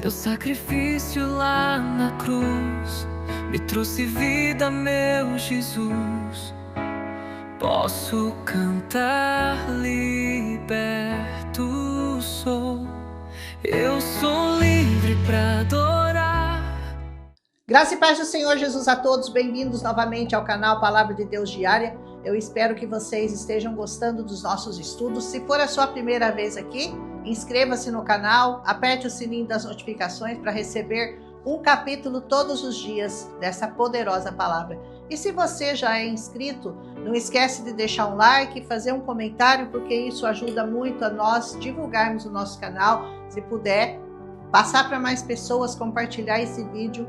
Teu sacrifício lá na cruz me trouxe vida, meu Jesus. Posso cantar, liberto sou. Eu sou livre para adorar. Graça e paz do Senhor Jesus a todos, bem-vindos novamente ao canal Palavra de Deus Diária. Eu espero que vocês estejam gostando dos nossos estudos. Se for a sua primeira vez aqui, inscreva-se no canal, aperte o sininho das notificações para receber um capítulo todos os dias dessa poderosa palavra. E se você já é inscrito, não esquece de deixar um like e fazer um comentário, porque isso ajuda muito a nós divulgarmos o nosso canal. Se puder, passar para mais pessoas, compartilhar esse vídeo,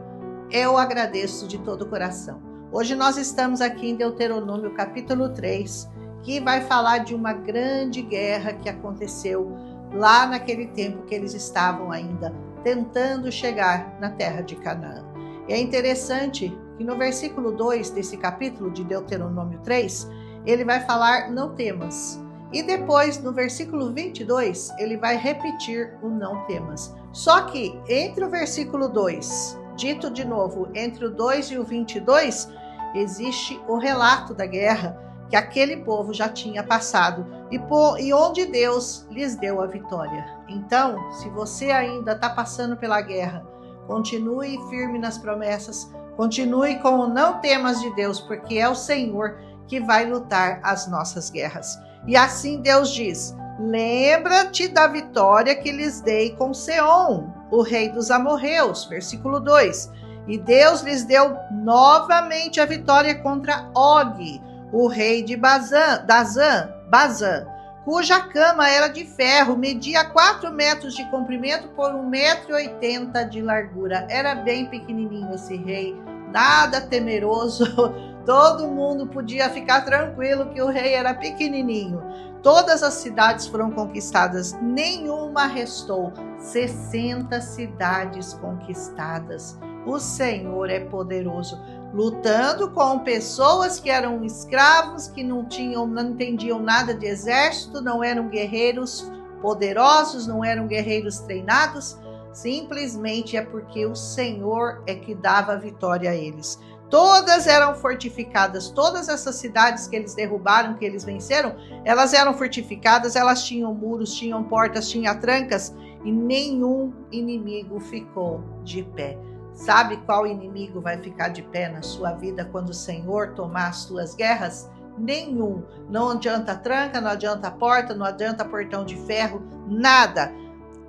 eu agradeço de todo o coração. Hoje nós estamos aqui em Deuteronômio capítulo 3, que vai falar de uma grande guerra que aconteceu lá naquele tempo que eles estavam ainda tentando chegar na terra de Canaã. E é interessante que no versículo 2 desse capítulo de Deuteronômio 3, ele vai falar não temas. E depois, no versículo 22, ele vai repetir o não temas. Só que entre o versículo 2, dito de novo, entre o 2 e o 22, existe o relato da guerra que aquele povo já tinha passado e onde Deus lhes deu a vitória. Então, se você ainda está passando pela guerra, continue firme nas promessas, continue com o não temas de Deus, porque é o Senhor que vai lutar as nossas guerras. E assim Deus diz: lembra-te da vitória que lhes dei com Seom, o rei dos amorreus, versículo 2. E Deus lhes deu novamente a vitória contra Og, o rei de Bazã, cuja cama era de ferro, media 4 metros de comprimento por 1,80 m de largura. Era bem pequenininho esse rei, nada temeroso. Todo mundo podia ficar tranquilo que o rei era pequenininho. Todas as cidades foram conquistadas, nenhuma restou. 60 cidades conquistadas. O Senhor é poderoso, lutando com pessoas que eram escravos, que não entendiam nada de exército, não eram guerreiros poderosos, não eram guerreiros treinados. Simplesmente é porque o Senhor é que dava a vitória a eles. Todas eram fortificadas, todas essas cidades que eles derrubaram, que eles venceram, elas eram fortificadas, elas tinham muros, tinham portas, tinham trancas, e nenhum inimigo ficou de pé. Sabe qual inimigo vai ficar de pé na sua vida quando o Senhor tomar as suas guerras? Nenhum. Não adianta tranca, não adianta porta, não adianta portão de ferro, nada.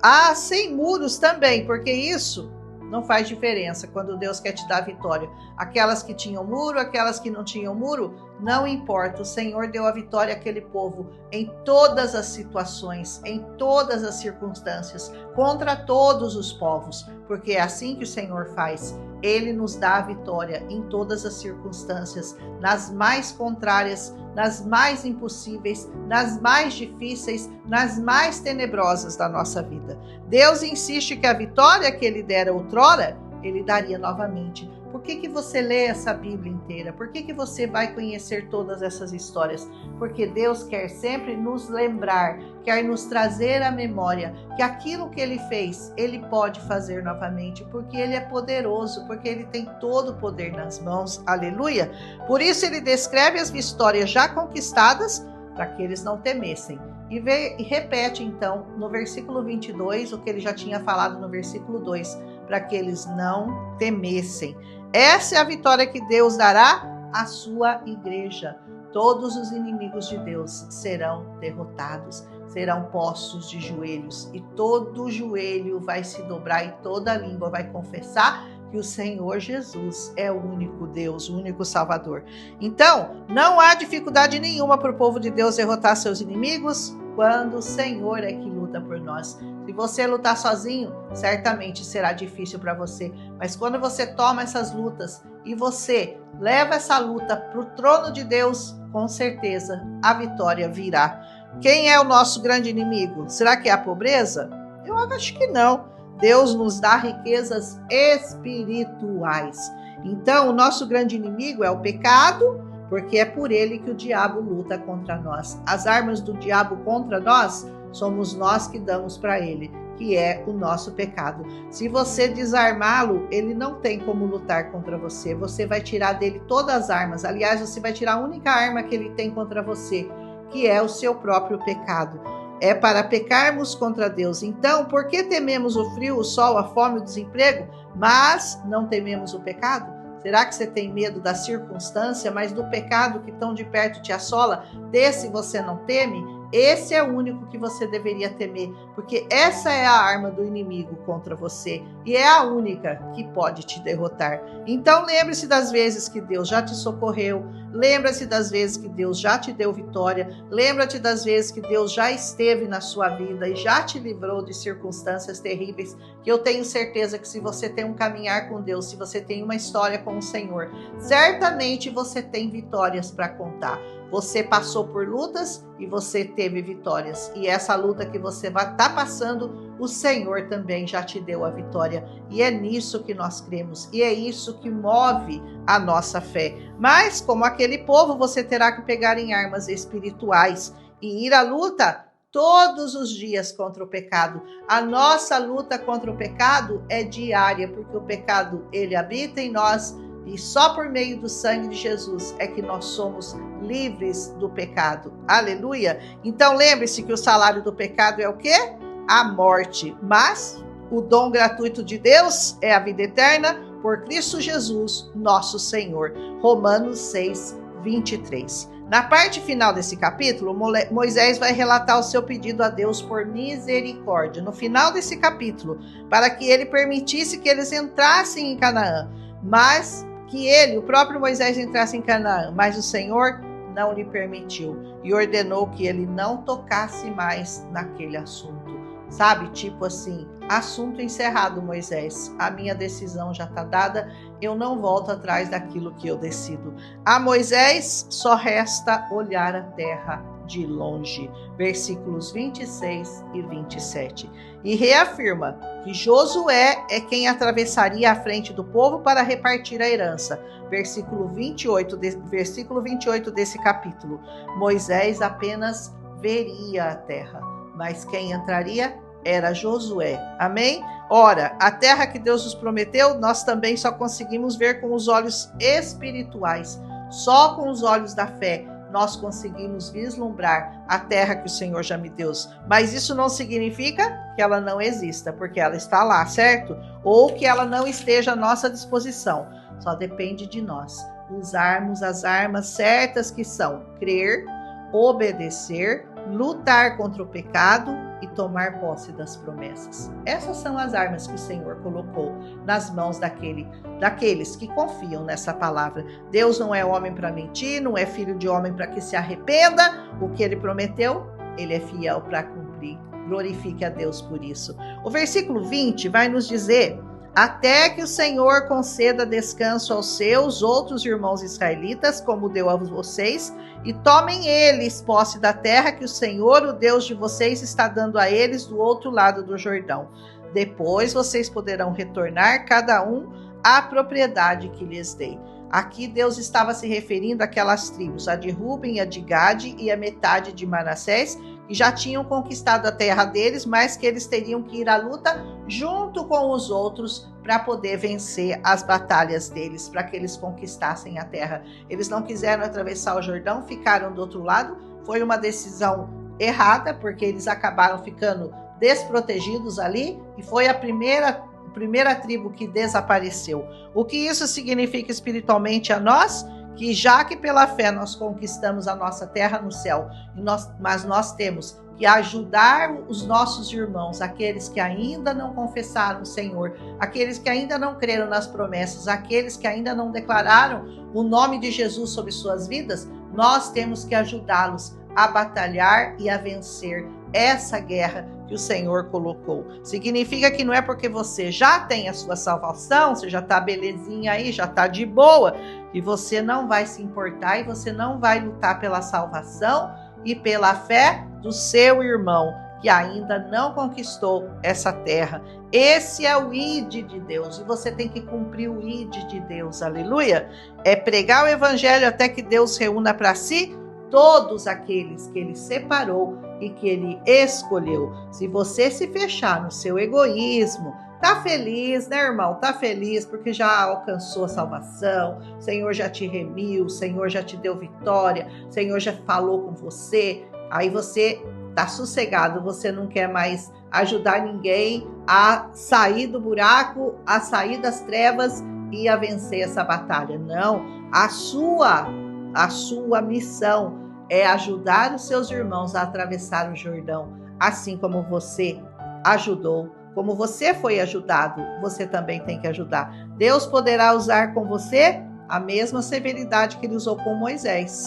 Ah, sem muros também, porque isso não faz diferença quando Deus quer te dar vitória. Aquelas que tinham muro, aquelas que não tinham muro, não importa. O Senhor deu a vitória àquele povo em todas as situações, em todas as circunstâncias, contra todos os povos, porque é assim que o Senhor faz. Ele nos dá a vitória em todas as circunstâncias, nas mais contrárias, nas mais impossíveis, nas mais difíceis, nas mais tenebrosas da nossa vida. Deus insiste que a vitória que ele dera outrora, ele daria novamente. Por que você lê essa Bíblia inteira? Por que você vai conhecer todas essas histórias? Porque Deus quer sempre nos lembrar, quer nos trazer à memória que aquilo que Ele fez, Ele pode fazer novamente, porque Ele é poderoso, porque Ele tem todo o poder nas mãos. Aleluia! Por isso Ele descreve as vitórias já conquistadas, para que eles não temessem. E repete então no versículo 22 o que ele já tinha falado no versículo 2, para que eles não temessem. Essa é a vitória que Deus dará à sua igreja. Todos os inimigos de Deus serão derrotados, serão postos de joelhos, e todo joelho vai se dobrar e toda língua vai confessar que o Senhor Jesus é o único Deus, o único Salvador. Então, não há dificuldade nenhuma para o povo de Deus derrotar seus inimigos quando o Senhor é que luta por nós. Se você lutar sozinho, certamente será difícil para você. Mas quando você toma essas lutas e você leva essa luta para o trono de Deus, com certeza a vitória virá. Quem é o nosso grande inimigo? Será que é a pobreza? Eu acho que não. Deus nos dá riquezas espirituais. Então, o nosso grande inimigo é o pecado, porque é por ele que o diabo luta contra nós. As armas do diabo contra nós somos nós que damos para ele. que é o nosso pecado. Se você desarmá-lo, ele não tem como lutar contra você. Você vai tirar dele todas as armas. Aliás, você vai tirar a única arma que ele tem contra você, que é o seu próprio pecado. É para pecarmos contra Deus. Então, por que tememos o frio, o sol, a fome, o desemprego, mas não tememos o pecado? Será que você tem medo da circunstância, mas do pecado que tão de perto te assola, desse você não teme? Esse é o único que você deveria temer, porque essa é a arma do inimigo contra você e é a única que pode te derrotar. Então lembre-se das vezes que Deus já te socorreu, lembre-se das vezes que Deus já te deu vitória, lembre-se das vezes que Deus já esteve na sua vida e já te livrou de circunstâncias terríveis, que eu tenho certeza que se você tem um caminhar com Deus, se você tem uma história com o Senhor, certamente você tem vitórias para contar. Você passou por lutas e você teve vitórias. E essa luta que você vai estar passando, o Senhor também já te deu a vitória. E é nisso que nós cremos. E é isso que move a nossa fé. Mas, como aquele povo, você terá que pegar em armas espirituais e ir à luta todos os dias contra o pecado. A nossa luta contra o pecado é diária, porque o pecado, ele habita em nós. E só por meio do sangue de Jesus é que nós somos livres do pecado. Aleluia! Então lembre-se que o salário do pecado é o quê? A morte. Mas o dom gratuito de Deus é a vida eterna por Cristo Jesus, nosso Senhor. Romanos 6, 23. Na parte final desse capítulo, Moisés vai relatar o seu pedido a Deus por misericórdia. No final desse capítulo, para que ele permitisse que eles entrassem em Canaã. Mas que ele, o próprio Moisés, entrasse em Canaã, mas o Senhor não lhe permitiu e ordenou que ele não tocasse mais naquele assunto. Sabe, tipo assim, assunto encerrado, Moisés, a minha decisão já está dada, eu não volto atrás daquilo que eu decido. A Moisés só resta olhar a terra de longe. Versículos 26 e 27. E reafirma que Josué é quem atravessaria a frente do povo para repartir a herança. Versículo 28 desse capítulo. Moisés apenas veria a terra, mas quem entraria era Josué. Amém? Ora, a terra que Deus nos prometeu, nós também só conseguimos ver com os olhos espirituais. Só com os olhos da fé nós conseguimos vislumbrar a terra que o Senhor já me deu. Mas isso não significa que ela não exista, porque ela está lá, certo? Ou que ela não esteja à nossa disposição. Só depende de nós usarmos as armas certas, que são crer, obedecer, lutar contra o pecado e tomar posse das promessas. Essas são as armas que o Senhor colocou nas mãos daqueles que confiam nessa palavra. Deus não é homem para mentir, não é filho de homem para que se arrependa. O que ele prometeu, ele é fiel para cumprir. Glorifique a Deus por isso. O versículo 20 vai nos dizer: até que o Senhor conceda descanso aos seus outros irmãos israelitas, como deu a vocês, e tomem eles posse da terra que o Senhor, o Deus de vocês, está dando a eles do outro lado do Jordão. Depois vocês poderão retornar, cada um, à propriedade que lhes dei. Aqui Deus estava se referindo àquelas tribos, a de Ruben, a de Gade e a metade de Manassés, que já tinham conquistado a terra deles, mas que eles teriam que ir à luta junto com os outros para poder vencer as batalhas deles, para que eles conquistassem a terra. Eles não quiseram atravessar o Jordão, ficaram do outro lado. Foi uma decisão errada, porque eles acabaram ficando desprotegidos ali, e foi a primeira tribo que desapareceu. O que isso significa espiritualmente a nós? Que já que pela fé nós conquistamos a nossa terra no céu, mas nós temos que ajudar os nossos irmãos, aqueles que ainda não confessaram o Senhor, aqueles que ainda não creram nas promessas, aqueles que ainda não declararam o nome de Jesus sobre suas vidas, nós temos que ajudá-los a batalhar e a vencer essa guerra que o Senhor colocou. Significa que não é porque você já tem a sua salvação, você já está belezinha aí, já está de boa, e você não vai se importar e você não vai lutar pela salvação e pela fé do seu irmão que ainda não conquistou essa terra. Esse é o ID de Deus, e você tem que cumprir o ID de Deus, aleluia. É pregar o evangelho até que Deus reúna para si todos aqueles que ele separou e que Ele escolheu. Se você se fechar no seu egoísmo, tá feliz, né, irmão? Tá feliz porque já alcançou a salvação, o Senhor já te remiu, o Senhor já te deu vitória, o Senhor já falou com você, aí você tá sossegado, você não quer mais ajudar ninguém a sair do buraco, a sair das trevas e a vencer essa batalha. Não, a sua missão é ajudar os seus irmãos a atravessar o Jordão, assim como você ajudou, como você foi ajudado, você também tem que ajudar. Deus poderá usar com você a mesma severidade que Ele usou com Moisés,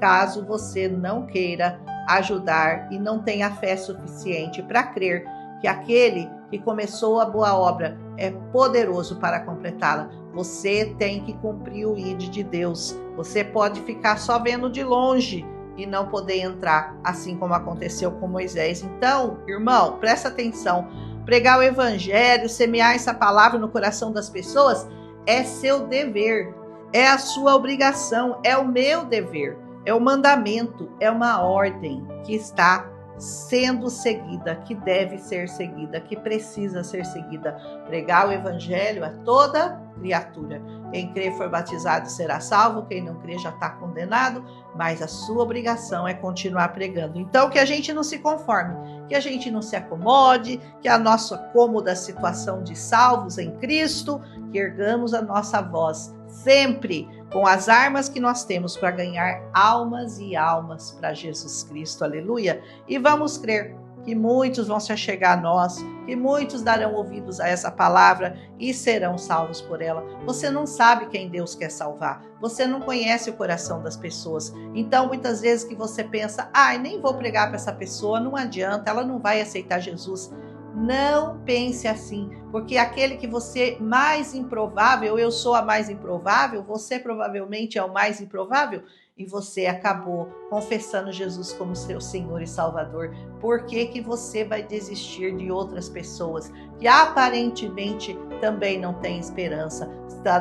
caso você não queira ajudar e não tenha fé suficiente para crer que aquele que começou a boa obra é poderoso para completá-la. Você tem que cumprir o ID de Deus. Você pode ficar só vendo de longe e não poder entrar, assim como aconteceu com Moisés. Então, irmão, presta atenção. Pregar o evangelho, semear essa palavra no coração das pessoas é seu dever, é a sua obrigação, é o meu dever, é o mandamento, é uma ordem que está sendo seguida, que deve ser seguida, que precisa ser seguida. Pregar o evangelho a toda criatura. Quem crer for batizado será salvo, quem não crer já está condenado, mas a sua obrigação é continuar pregando. Então, que a gente não se conforme, que a gente não se acomode, que a nossa cômoda situação de salvos em Cristo, que ergamos a nossa voz sempre com as armas que nós temos para ganhar almas e almas para Jesus Cristo, aleluia. E vamos crer que muitos vão se achegar a nós, que muitos darão ouvidos a essa palavra e serão salvos por ela. Você não sabe quem Deus quer salvar, você não conhece o coração das pessoas. Então, muitas vezes que você pensa, nem vou pregar para essa pessoa, não adianta, ela não vai aceitar Jesus. Não pense assim, porque aquele que você mais improvável, eu sou a mais improvável, você provavelmente é o mais improvável, e você acabou confessando Jesus como seu Senhor e Salvador. Por que que você vai desistir de outras pessoas que aparentemente também não têm esperança?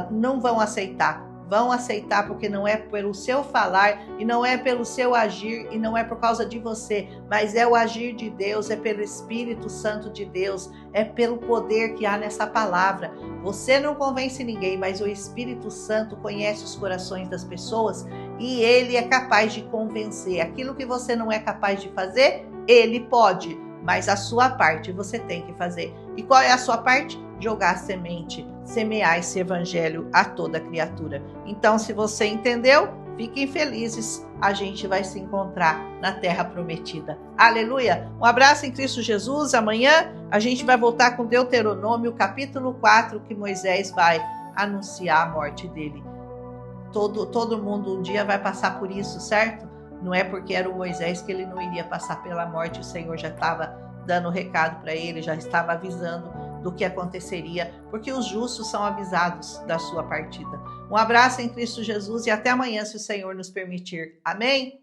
Não vão aceitar. Vão aceitar porque não é pelo seu falar e não é pelo seu agir e não é por causa de você, mas é o agir de Deus, é pelo Espírito Santo de Deus, é pelo poder que há nessa palavra. Você não convence ninguém, mas o Espírito Santo conhece os corações das pessoas e Ele é capaz de convencer. Aquilo que você não é capaz de fazer, Ele pode, mas a sua parte você tem que fazer. E qual é a sua parte? Jogar a semente, semear esse evangelho a toda criatura. Então, se você entendeu, fiquem felizes. A gente vai se encontrar na terra prometida. Aleluia! Um abraço em Cristo Jesus. Amanhã a gente vai voltar com Deuteronômio, capítulo 4, que Moisés vai anunciar a morte dele. Todo mundo um dia vai passar por isso, certo? Não é porque era o Moisés que ele não iria passar pela morte. O Senhor já estava dando recado para ele, já estava avisando do que aconteceria, porque os justos são avisados da sua partida. Um abraço em Cristo Jesus e até amanhã, se o Senhor nos permitir. Amém?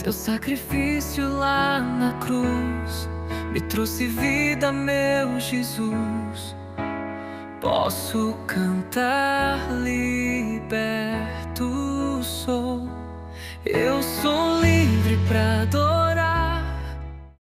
Teu sacrifício lá na cruz me trouxe vida, meu Jesus. Posso cantar, liberto sou. Eu sou livre pra adorar.